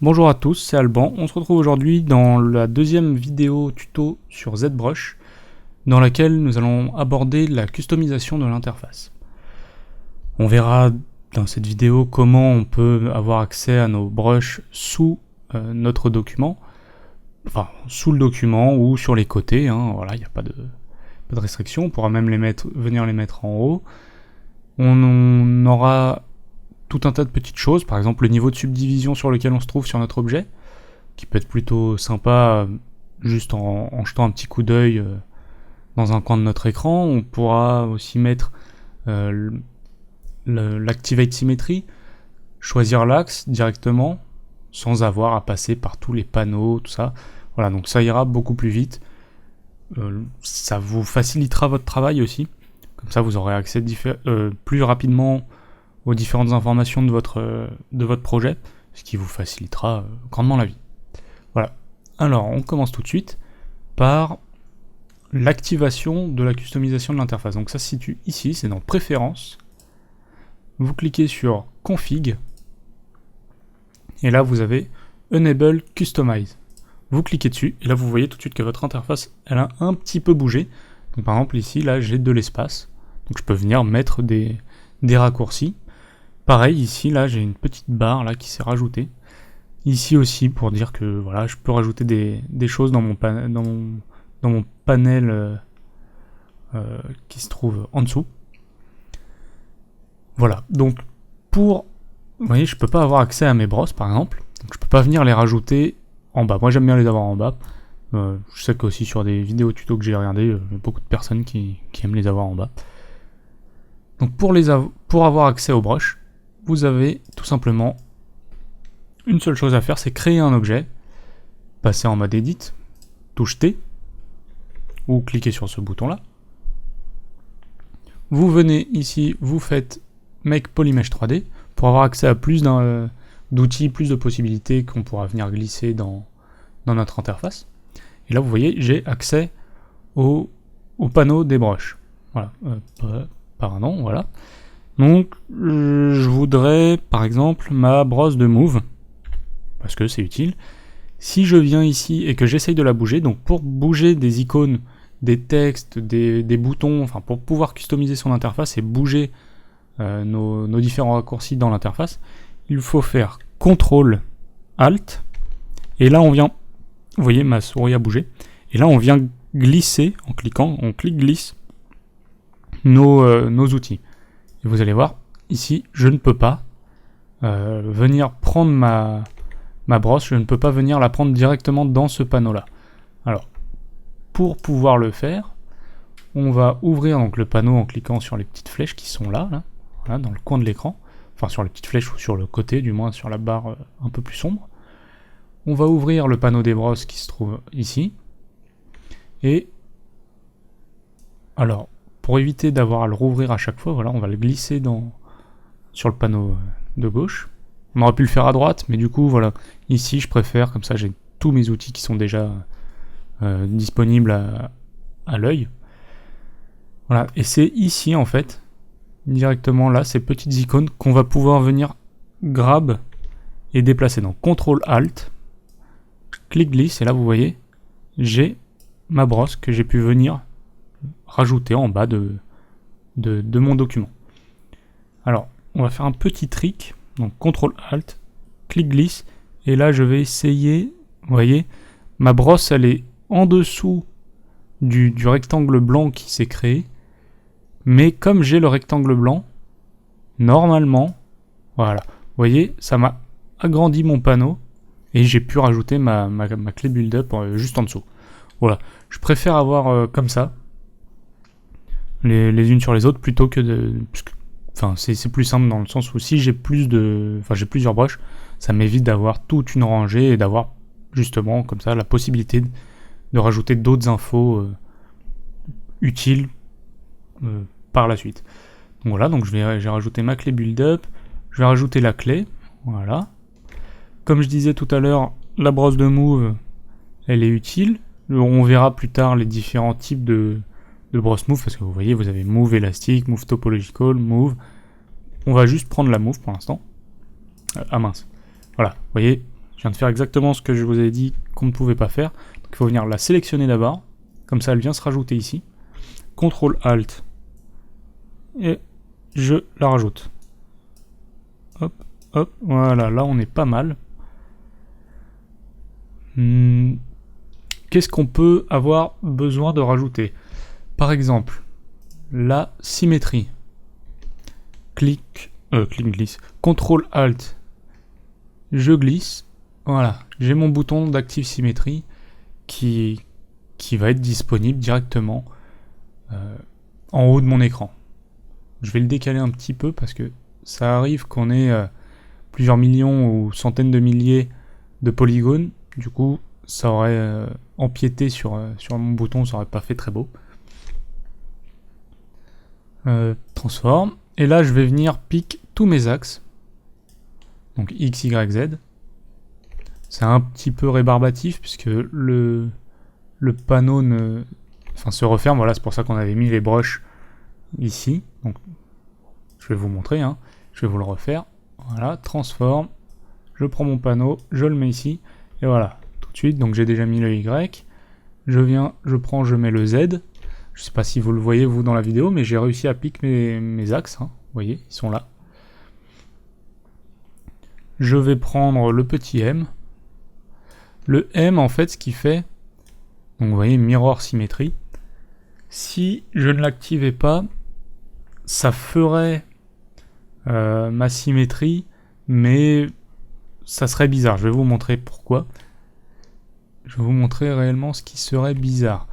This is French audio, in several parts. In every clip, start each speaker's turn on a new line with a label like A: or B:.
A: Bonjour à tous, c'est Alban. On se retrouve aujourd'hui dans la deuxième vidéo tuto sur ZBrush, dans laquelle nous allons aborder la customisation de l'interface. On verra dans cette vidéo comment on peut avoir accès à nos brushes sous notre document, enfin sous le document ou sur les côtés, voilà, il n'y a pas de restriction. On pourra même venir les mettre en haut. On aura tout un tas de petites choses, par exemple le niveau de subdivision sur lequel on se trouve sur notre objet, qui peut être plutôt sympa juste en jetant un petit coup d'œil dans un coin de notre écran. On pourra aussi mettre l'Activate Symmetry, choisir l'axe directement, sans avoir à passer par tous les panneaux, tout ça. Voilà, donc ça ira beaucoup plus vite. Ça vous facilitera votre travail aussi. Comme ça, vous aurez accès plus rapidement aux différentes informations de votre projet, ce qui vous facilitera grandement la vie. Voilà. Alors, on commence tout de suite par l'activation de la customisation de l'interface. Donc ça se situe ici, c'est dans Préférences. Vous cliquez sur Config, et là vous avez Enable Customize. Vous cliquez dessus, et là vous voyez tout de suite que votre interface, elle a un petit peu bougé. Donc par exemple ici, là j'ai de l'espace, donc je peux venir mettre des raccourcis. Pareil ici, là j'ai une petite barre là qui s'est rajoutée. Ici aussi pour dire que voilà, je peux rajouter des choses dans mon panel qui se trouve en dessous. Voilà, donc vous voyez, je peux pas avoir accès à mes brosses par exemple, donc je peux pas venir les rajouter en bas. Moi j'aime bien les avoir en bas. Je sais qu'aussi sur des vidéos tuto que j'ai regardé, il y a beaucoup de personnes qui aiment les avoir en bas. Donc pour avoir accès aux brushes, vous avez tout simplement une seule chose à faire, c'est créer un objet, passer en mode Edit, touche T, ou cliquez sur ce bouton là. Vous venez ici, vous faites Make Polymesh 3D pour avoir accès à plus d'outils, plus de possibilités qu'on pourra venir glisser dans notre interface. Et là vous voyez, j'ai accès au panneau des brushes. Voilà, pardon, voilà. Donc je voudrais par exemple ma brosse de Move, parce que c'est utile. Si je viens ici et que j'essaye de la bouger, donc pour bouger des icônes, des textes, des boutons, enfin pour pouvoir customiser son interface et bouger nos différents raccourcis dans l'interface, il faut faire CTRL ALT, et là on vient, vous voyez ma souris a bougé, et là on vient glisser, en cliquant, on clique glisse nos outils. Et vous allez voir, ici je ne peux pas venir prendre ma brosse, je ne peux pas venir la prendre directement dans ce panneau là. Alors, pour pouvoir le faire, on va ouvrir donc le panneau en cliquant sur les petites flèches qui sont là, voilà, dans le coin de l'écran, enfin sur les petites flèches ou sur le côté, du moins sur la barre un peu plus sombre. On va ouvrir le panneau des brosses qui se trouve ici, et alors pour éviter d'avoir à le rouvrir à chaque fois, voilà, on va le glisser sur le panneau de gauche. On aurait pu le faire à droite, mais du coup voilà, ici je préfère, comme ça j'ai tous mes outils qui sont déjà disponibles à l'œil. Voilà, et c'est ici en fait, directement là, ces petites icônes qu'on va pouvoir venir grab et déplacer. Donc CTRL ALT, clic glisse, et là vous voyez, j'ai ma brosse que j'ai pu venir rajouter en bas de mon document. Alors, on va faire un petit trick, donc CTRL ALT, clic glisse, et là je vais essayer, vous voyez, ma brosse elle est en dessous du rectangle blanc qui s'est créé, mais comme j'ai le rectangle blanc, normalement, voilà, vous voyez, ça m'a agrandi mon panneau, et j'ai pu rajouter ma clé build-up juste en dessous. Voilà, je préfère avoir comme ça, les unes sur les autres, plutôt que de... Enfin, c'est plus simple dans le sens où si j'ai j'ai plusieurs brushes, ça m'évite d'avoir toute une rangée et d'avoir justement comme ça la possibilité de rajouter d'autres infos utiles par la suite. Donc voilà, donc j'ai rajouté ma clé build-up, je vais rajouter la clé, voilà. Comme je disais tout à l'heure, la brosse de Move, elle est utile. On verra plus tard les différents types de brosse Move, parce que vous voyez, vous avez Move élastique, Move topological, Move. On va juste prendre la Move pour l'instant. Ah mince. Voilà, vous voyez, Je viens de faire exactement ce que je vous ai dit qu'on ne pouvait pas faire. Donc il faut venir la sélectionner d'abord. Comme ça, elle vient se rajouter ici. CTRL-ALT. Et je la rajoute. Hop, hop, voilà, là on est pas mal. Qu'est-ce qu'on peut avoir besoin de rajouter? Par exemple, la symétrie. Glisse. CTRL-ALT. Je glisse. Voilà, j'ai mon bouton d'Active Symétrie qui va être disponible directement en haut de mon écran. Je vais le décaler un petit peu parce que ça arrive qu'on ait plusieurs millions ou centaines de milliers de polygones. Du coup, ça aurait empiété sur mon bouton, ça aurait pas fait très beau. Transforme. Et là, je vais venir piquer tous mes axes. Donc X, Y, Z. C'est un petit peu rébarbatif puisque le panneau se referme. Voilà, c'est pour ça qu'on avait mis les brushes ici. Donc, je vais vous montrer. Je vais vous le refaire. Voilà, transforme. Je prends mon panneau, je le mets ici. Et voilà, tout de suite. Donc, j'ai déjà mis le Y. Je viens, je mets le Z. Je sais pas si vous le voyez, vous, dans la vidéo, mais j'ai réussi à piquer mes axes. Vous voyez, ils sont là. Je vais prendre le petit M. Le M, en fait, ce qu'il fait, donc vous voyez, Mirror Symétrie. Si je ne l'activais pas, ça ferait ma symétrie, mais ça serait bizarre. Je vais vous montrer pourquoi. Je vais vous montrer réellement ce qui serait bizarre.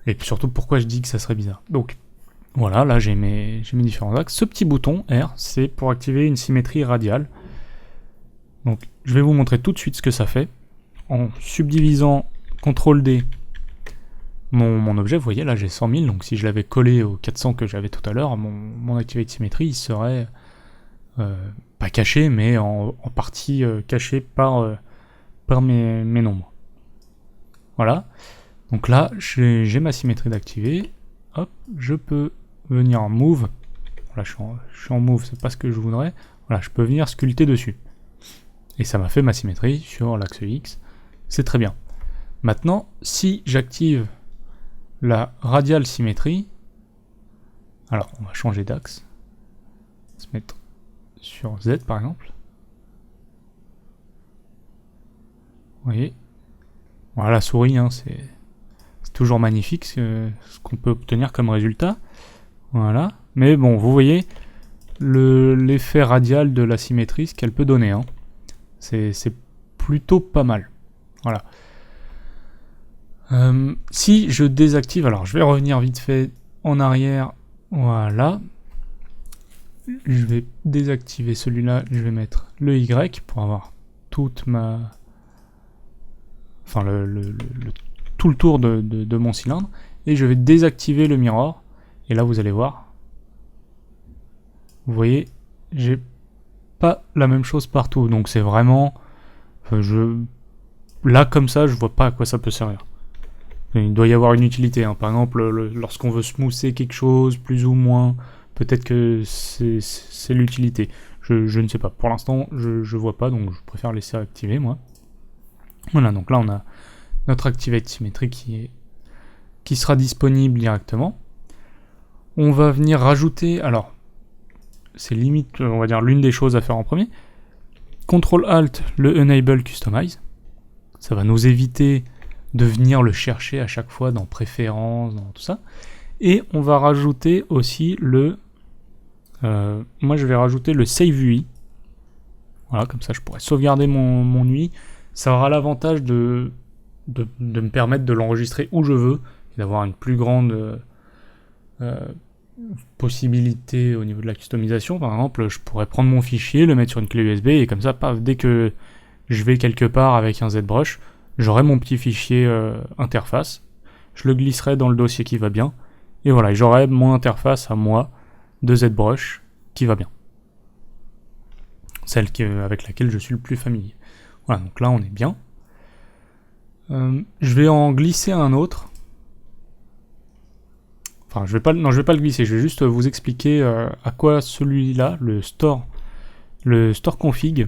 A: Et puis surtout pourquoi je dis que ça serait bizarre. Donc, voilà, là j'ai mes différents axes. Ce petit bouton R, c'est pour activer une symétrie radiale. Donc, je vais vous montrer tout de suite ce que ça fait. En subdivisant CTRL-D mon objet, vous voyez, là j'ai 100 000, donc si je l'avais collé aux 400 que j'avais tout à l'heure, mon Activate Symmetry, il serait pas caché, mais en partie caché par mes nombres. Voilà. Donc là, j'ai ma symétrie d'activer. Hop, je peux venir en Move. Là, je suis en Move, c'est pas ce que je voudrais. Voilà, je peux venir sculpter dessus. Et ça m'a fait ma symétrie sur l'axe X. C'est très bien. Maintenant, si j'active la radial symétrie, alors on va changer d'axe. Se mettre sur Z par exemple. Vous voyez. Voilà, la souris, c'est toujours magnifique ce qu'on peut obtenir comme résultat. Voilà. Mais bon, vous voyez l'effet radial de la symétrie, ce qu'elle peut donner. C'est plutôt pas mal. Voilà. Si je désactive, alors je vais revenir vite fait en arrière. Voilà. Je vais désactiver celui-là. Je vais mettre le Y pour avoir toute ma... Enfin, tout le tour de mon cylindre. Et je vais désactiver le mirror. Et là, vous allez voir. Vous voyez, j'ai pas la même chose partout. Donc c'est vraiment... Là, comme ça, je vois pas à quoi ça peut servir. Il doit y avoir une utilité. Par exemple, lorsqu'on veut smoother quelque chose, plus ou moins, peut-être que c'est l'utilité. Je ne sais pas. Pour l'instant, je vois pas, donc je préfère laisser activer, moi. Voilà, donc là, on a notre Activate Symmetry qui sera disponible directement. On va venir rajouter... Alors, c'est limite, on va dire, l'une des choses à faire en premier. CTRL-ALT, le Enable Customize. Ça va nous éviter de venir le chercher à chaque fois dans Préférences, dans tout ça. Et on va rajouter aussi moi, je vais rajouter le Save UI. Voilà, comme ça, je pourrais sauvegarder mon UI. Ça aura l'avantage de me permettre de l'enregistrer où je veux et d'avoir une plus grande possibilité au niveau de la customisation. Par exemple, je pourrais prendre mon fichier, le mettre sur une clé USB et comme ça, paf, dès que je vais quelque part avec un ZBrush, j'aurai mon petit fichier interface. Je le glisserai dans le dossier qui va bien. Et voilà, j'aurai mon interface à moi de ZBrush qui va bien. Celle avec laquelle je suis le plus familier. Voilà, donc là on est bien. Je vais en glisser un autre. Enfin, je vais pas le glisser, je vais juste vous expliquer à quoi celui-là, le store config,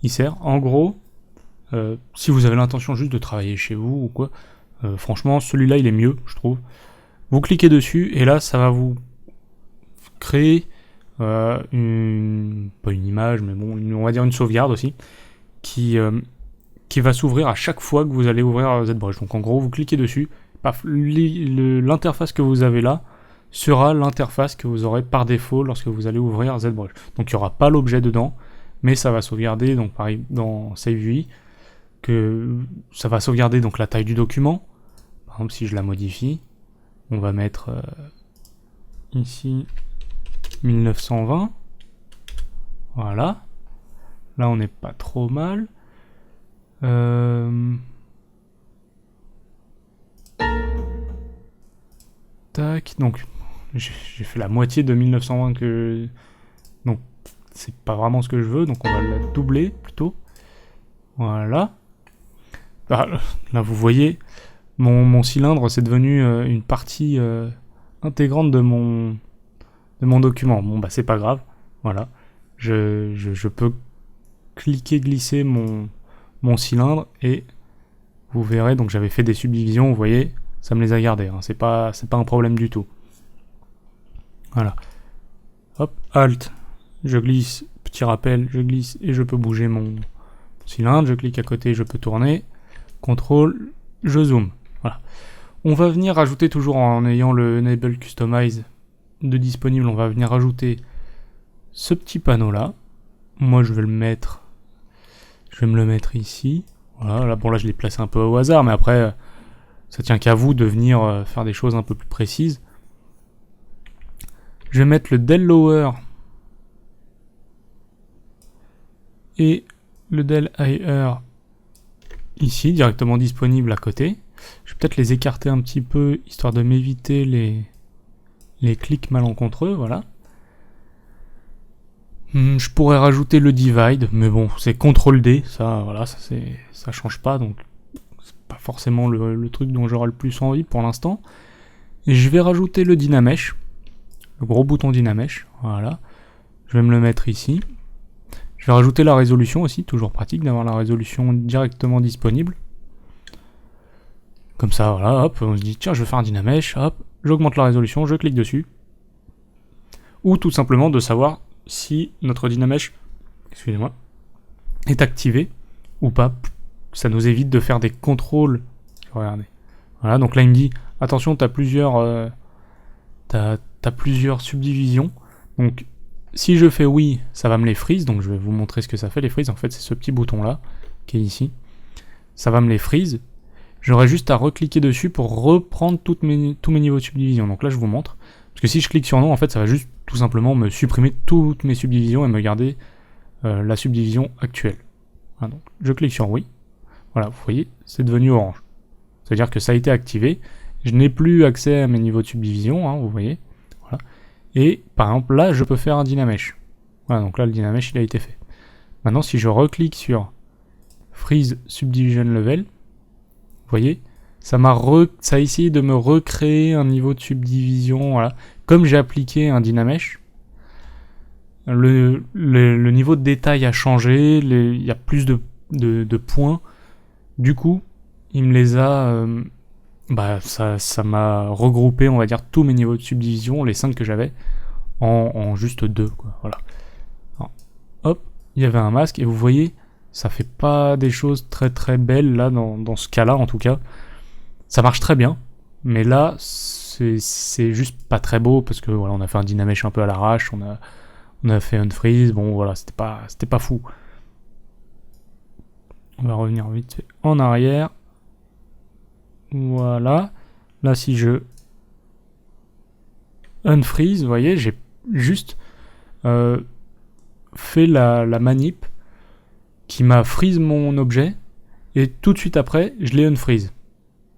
A: il sert. En gros, Si vous avez l'intention juste de travailler chez vous ou quoi, franchement, celui-là, il est mieux, je trouve. Vous cliquez dessus, et là, ça va vous créer pas une image, mais bon, on va dire une sauvegarde aussi, qui va s'ouvrir à chaque fois que vous allez ouvrir ZBrush. Donc en gros, vous cliquez dessus, paf, l'interface que vous avez là sera l'interface que vous aurez par défaut lorsque vous allez ouvrir ZBrush. Donc il n'y aura pas l'objet dedans, mais ça va sauvegarder, donc pareil dans SaveUI, que ça va sauvegarder donc la taille du document. Par exemple, si je la modifie, on va mettre ici 1920. Voilà. Là, on n'est pas trop mal. Tac, donc j'ai fait la moitié de 1920 que... Donc, c'est pas vraiment ce que je veux, donc on va la doubler plutôt. Voilà. Ah, là, vous voyez, mon cylindre, c'est devenu une partie intégrante de mon document. Bon, bah, c'est pas grave. Voilà. Je peux cliquer, glisser mon cylindre et vous verrez, donc j'avais fait des subdivisions, vous voyez, ça me les a gardées. Hein. C'est pas un problème du tout. Voilà. Hop, Alt, je glisse, petit rappel, je glisse et je peux bouger mon cylindre. Je clique à côté, je peux tourner. CTRL, je zoome. Voilà. On va venir rajouter, toujours en ayant le Enable Customize de disponible, on va venir rajouter ce petit panneau là. Moi je vais me le mettre ici. Voilà, là, bon là je l'ai placé un peu au hasard, mais après ça tient qu'à vous de venir faire des choses un peu plus précises. Je vais mettre le Del Lower et le Del Higher ici, directement disponible à côté. Je vais peut-être les écarter un petit peu, histoire de m'éviter les clics malencontreux, voilà. Je pourrais rajouter le Divide, mais bon, c'est CTRL-D, ça, voilà, ça change pas, donc c'est pas forcément le truc dont j'aurai le plus envie pour l'instant. Et je vais rajouter le Dynamesh, le gros bouton Dynamesh, voilà. Je vais me le mettre ici. Je vais rajouter la résolution aussi, toujours pratique d'avoir la résolution directement disponible. Comme ça, voilà, hop, on se dit, tiens, je vais faire un Dynamesh, hop, j'augmente la résolution, je clique dessus. Ou tout simplement de savoir si notre Dynamesh, excusez-moi, est activé ou pas. Ça nous évite de faire des contrôles. Regardez. Voilà, donc là il me dit, attention, t'as plusieurs subdivisions. Donc si je fais oui, ça va me les freeze. Donc je vais vous montrer ce que ça fait les freeze. En fait, c'est ce petit bouton là qui est ici. Ça va me les freeze. J'aurai juste à recliquer dessus pour reprendre tous mes niveaux de subdivision. Donc là, je vous montre. Parce que si je clique sur non, en fait, ça va juste tout simplement me supprimer toutes mes subdivisions et me garder la subdivision actuelle. Voilà, donc je clique sur oui. Voilà, vous voyez, c'est devenu orange. C'est-à-dire que ça a été activé. Je n'ai plus accès à mes niveaux de subdivision, hein, vous voyez. Voilà. Et par exemple, là, je peux faire un Dynamesh. Voilà, donc là, le Dynamesh, il a été fait. Maintenant, si je reclique sur Freeze Subdivision Level, vous voyez, ça a essayé de me recréer un niveau de subdivision. Voilà. Comme j'ai appliqué un Dynamesh, le niveau de détail a changé, il y a plus de points. Du coup, il me les a... ça m'a regroupé, on va dire, tous mes niveaux de subdivision, les 5 que j'avais, en juste 2. Quoi. Voilà. Alors, hop, il y avait un masque, et vous voyez, ça fait pas des choses très très belles, là, dans ce cas-là, en tout cas. Ça marche très bien, mais là, c'est juste pas très beau, parce que voilà, on a fait un Dynamesh un peu à l'arrache, on a fait un freeze, bon voilà, c'était pas fou. On va revenir vite fait en arrière. Voilà. Là, si je unfreeze, vous voyez, j'ai juste fait la manip qui m'a freeze mon objet, et tout de suite après, je l'ai unfreeze.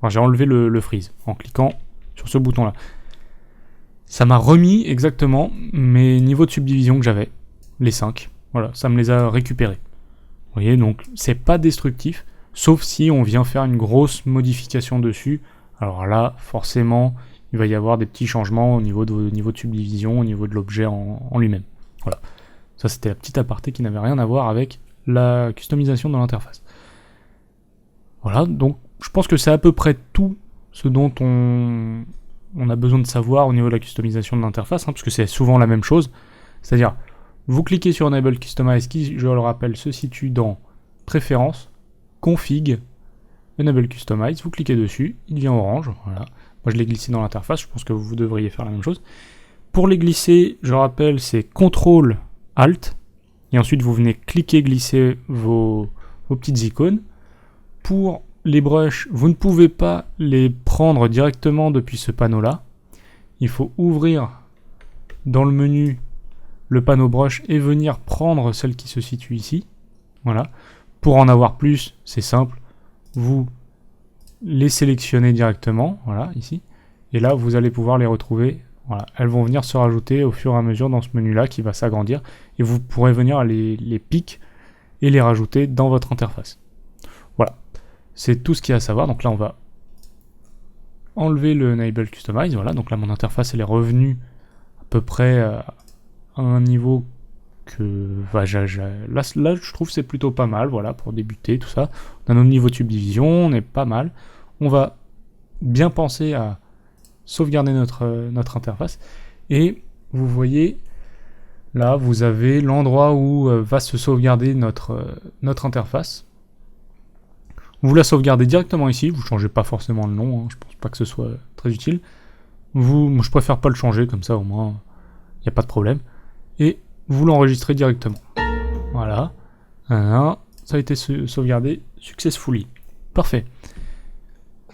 A: Enfin, j'ai enlevé le freeze en cliquant sur ce bouton-là. Ça m'a remis exactement mes niveaux de subdivision que j'avais, les 5. Voilà, ça me les a récupérés. Vous voyez, donc c'est pas destructif, sauf si on vient faire une grosse modification dessus. Alors là, forcément, il va y avoir des petits changements au niveau de subdivision, au niveau de l'objet en lui-même. Voilà. Ça, c'était la petite aparté qui n'avait rien à voir avec la customisation de l'interface. Voilà, donc je pense que c'est à peu près tout ce dont on a besoin de savoir au niveau de la customisation de l'interface, parce que c'est souvent la même chose. C'est-à-dire, vous cliquez sur Enable Customize, qui, je le rappelle, se situe dans Préférences, Config, Enable Customize, vous cliquez dessus, il devient orange, voilà. Moi je l'ai glissé dans l'interface, je pense que vous devriez faire la même chose. Pour les glisser, je rappelle, c'est CTRL ALT, et ensuite vous venez cliquer, glisser vos petites icônes. Pour les brushes, vous ne pouvez pas les prendre directement depuis ce panneau-là. Il faut ouvrir dans le menu le panneau brush et venir prendre celle qui se situe ici. Voilà. Pour en avoir plus, c'est simple. Vous les sélectionnez directement, voilà, ici. Et là, vous allez pouvoir les retrouver. Voilà. Elles vont venir se rajouter au fur et à mesure dans ce menu-là qui va s'agrandir. Et vous pourrez venir les piquer et les rajouter dans votre interface. Voilà. C'est tout ce qu'il y a à savoir. Donc là, on va enlever le Enable Customize. Voilà. Donc là, mon interface, elle est revenue à peu près à un niveau que... là, je trouve que c'est plutôt pas mal. Voilà, pour débuter, tout ça. On a notre niveau de subdivision. On est pas mal. On va bien penser à sauvegarder notre interface. Et vous voyez, là, vous avez l'endroit où va se sauvegarder notre interface. Vous la sauvegardez directement ici, vous ne changez pas forcément le nom, hein, je pense pas que ce soit très utile. Moi, je préfère pas le changer, comme ça au moins il n'y a pas de problème. Et vous l'enregistrez directement. Voilà. Ça a été sauvegardé successfully. Parfait.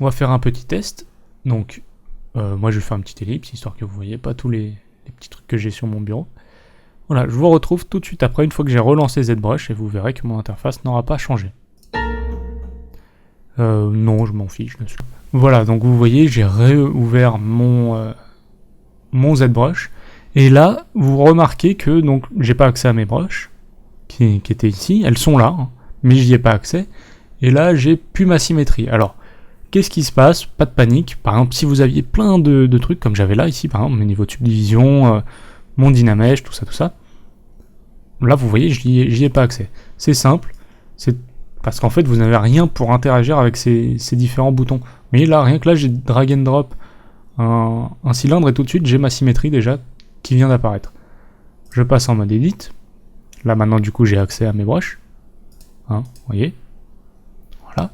A: On va faire un petit test. Donc, moi je vais faire un petit ellipse, histoire que vous voyez pas tous les petits trucs que j'ai sur mon bureau. Voilà, je vous retrouve tout de suite après, une fois que j'ai relancé ZBrush, et vous verrez que mon interface n'aura pas changé. Non, je m'en fiche dessus. Voilà, donc vous voyez, j'ai réouvert mon ZBrush. Et là, vous remarquez que donc j'ai pas accès à mes brushes qui étaient ici. Elles sont là, hein, mais j'y ai pas accès. Et là, j'ai plus ma symétrie. Alors, qu'est-ce qui se passe? Pas de panique. Par exemple, si vous aviez plein de trucs, comme j'avais là, ici, par exemple, mes niveaux de subdivision, mon Dynamesh, tout ça. Là, vous voyez, j'y ai pas accès. C'est simple. C'est parce qu'en fait, vous n'avez rien pour interagir avec ces différents boutons. Vous voyez, là, rien que là, j'ai drag and drop un cylindre et tout de suite, j'ai ma symétrie déjà qui vient d'apparaître. Je passe en mode edit. Là, maintenant, du coup, j'ai accès à mes brushes. Hein, vous voyez. Voilà.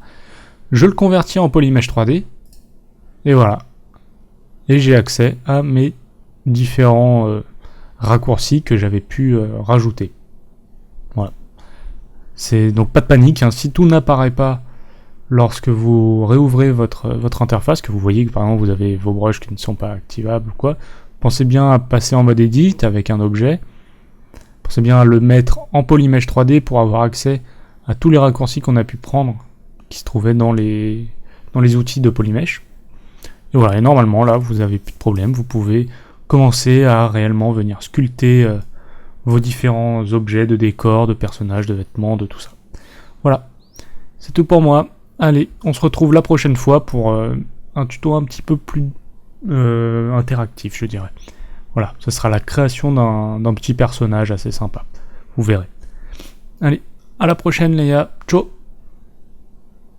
A: Je le convertis en Polymesh 3D. Et voilà. Et j'ai accès à mes différents raccourcis que j'avais pu rajouter. Voilà. C'est donc pas de panique, hein. Si tout n'apparaît pas lorsque vous réouvrez votre interface, que vous voyez que par exemple vous avez vos brushes qui ne sont pas activables ou quoi, pensez bien à passer en mode edit avec un objet. Pensez bien à le mettre en Polymesh 3D pour avoir accès à tous les raccourcis qu'on a pu prendre qui se trouvaient dans les outils de Polymesh. Et voilà, et normalement là vous avez plus de problème, vous pouvez commencer à réellement venir sculpter vos différents objets de décor, de personnages, de vêtements, de tout ça. Voilà, c'est tout pour moi. Allez, on se retrouve la prochaine fois pour un tuto un petit peu plus interactif, je dirais. Voilà, ce sera la création d'un petit personnage assez sympa. Vous verrez. Allez, à la prochaine les gars. Ciao.